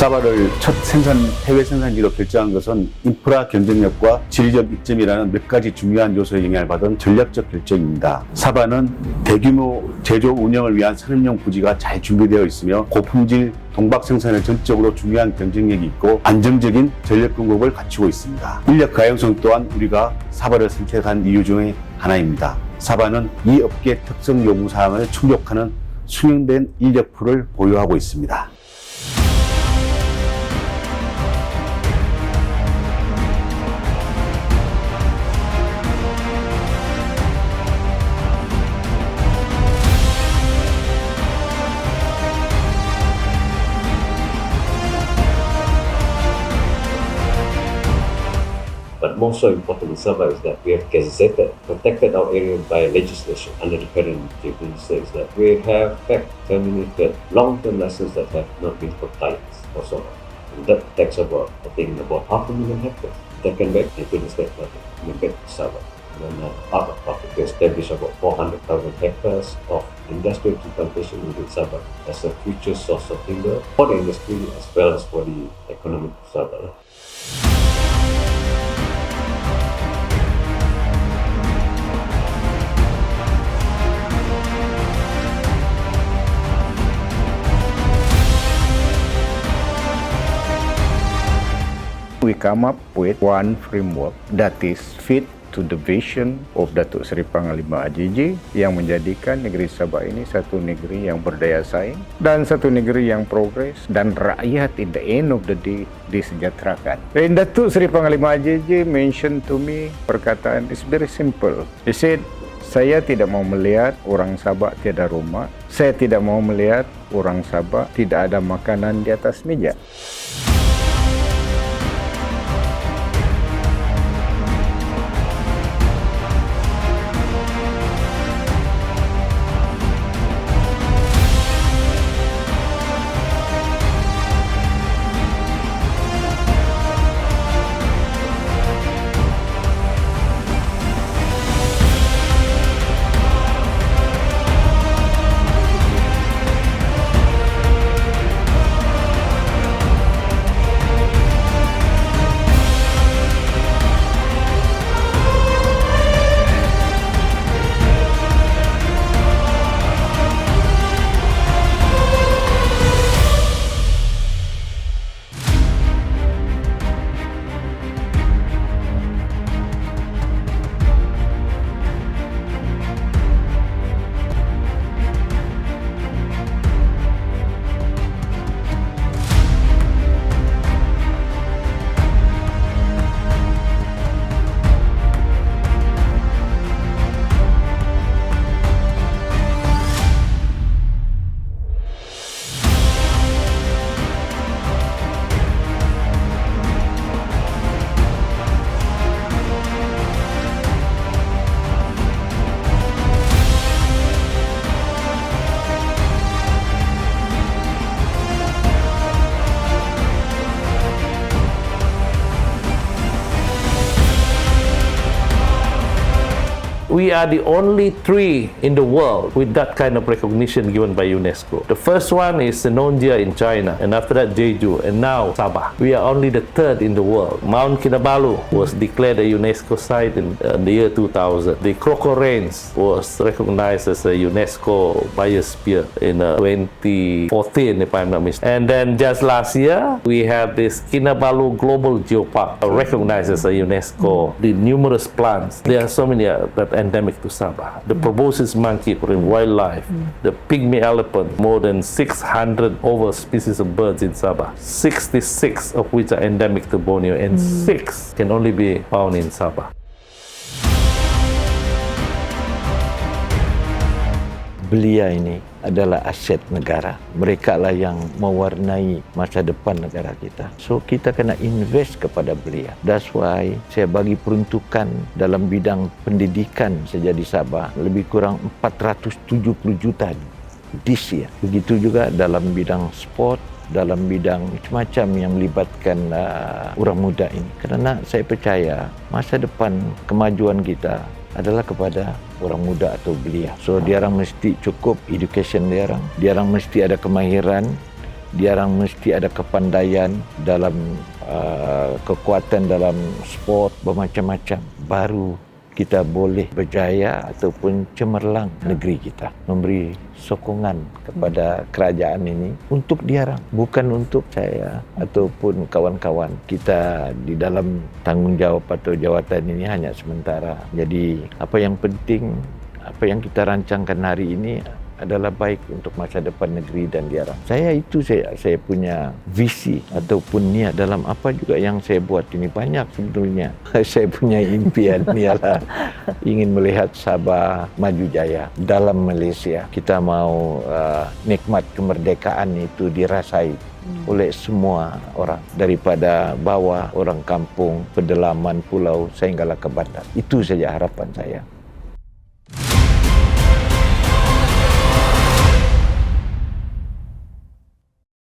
사바를 첫 해외 생산지로 결정한 것은 인프라 경쟁력과 지리적 이점이라는 몇 가지 중요한 요소에 영향을 받은 전략적 결정입니다. 사바는 대규모 제조 운영을 위한 산업용 부지가 잘 준비되어 있으며 고품질 동박 생산에 전적으로 중요한 경쟁력이 있고 안정적인 전력 공급을 갖추고 있습니다. 인력 가용성 또한 우리가 사바를 선택한 이유 중에 하나입니다. 사바는 이 업계 특성 요구사항을 충족하는 숙련된 인력풀을 보유하고 있습니다. But more so important in Sabah is that we have gazetted, protected our area by legislation under the current chief minister is that we have fact terminated long-term licenses that have not been compliant for Sabah. And that takes about, I think, about 500,000 hectares that can back into the state market, back to Sabah. And out of pocket to establish about 400,000 hectares of industrial plantation within Sabah as a future source of timber for the industry as well as for the economy of Sabah. We come up with one framework that is fit to the vision of Datuk Seri Panglima AJJ yang menjadikan negeri Sabah ini satu negeri yang berdaya saing dan satu negeri yang progres dan rakyat in the end of the day disejahterakan. Dan Datuk Seri Panglima AJJ mentioned to me perkataan is very simple. He said, saya tidak mau melihat orang Sabah tiada rumah. Saya tidak mau melihat orang Sabah tidak ada makanan di atas meja. We are the only three in the world with that kind of recognition given by UNESCO. The first one is Senonja in China, and after that Jeju, and now Sabah. We are only the third in the world. Mount Kinabalu was declared a UNESCO site in the year 2000. The Kroko Range was recognized as a UNESCO biosphere in 2014, if I'm not mistaken. And then just last year, we have this Kinabalu Global Geopark, recognized as a UNESCO. The numerous plants, there are so many that endemic to Sabah. The proboscis monkey for wildlife, the pygmy elephant, more than 600 over species of birds in Sabah, 66 of which are endemic to Borneo, and 6 can only be found in Sabah. Belia ini adalah aset negara. Mereka lah yang mewarnai masa depan negara kita. So kita kena invest kepada belia. That's why saya bagi peruntukan dalam bidang pendidikan saja di Sabah lebih kurang 470 juta this year. Begitu juga dalam bidang sport, dalam bidang macam-macam yang melibatkan orang muda ini. Kerana saya percaya masa depan kemajuan kita adalah kepada orang muda atau belia. So dia orang mesti cukup education dia orang mesti ada kemahiran diorang mesti ada kepandaian dalam kekuatan dalam sport bermacam-macam, baru kita boleh berjaya ataupun cemerlang negeri kita. Memberi sokongan kepada kerajaan ini untuk diorang, bukan untuk saya ataupun kawan-kawan. Kita di dalam tanggungjawab atau jawatan ini hanya sementara. Jadi apa yang penting, apa yang kita rancangkan hari ini adalah baik untuk masa depan negeri dan diorang. Saya punya visi ataupun niat dalam apa juga yang saya buat ini. Banyak sebetulnya. Saya punya impian ialah ingin melihat Sabah maju jaya dalam Malaysia. Kita mau nikmat kemerdekaan itu dirasai oleh semua orang, daripada bawah, orang kampung, pedalaman, pulau, sehinggalah ke bandar. Itu saja harapan saya.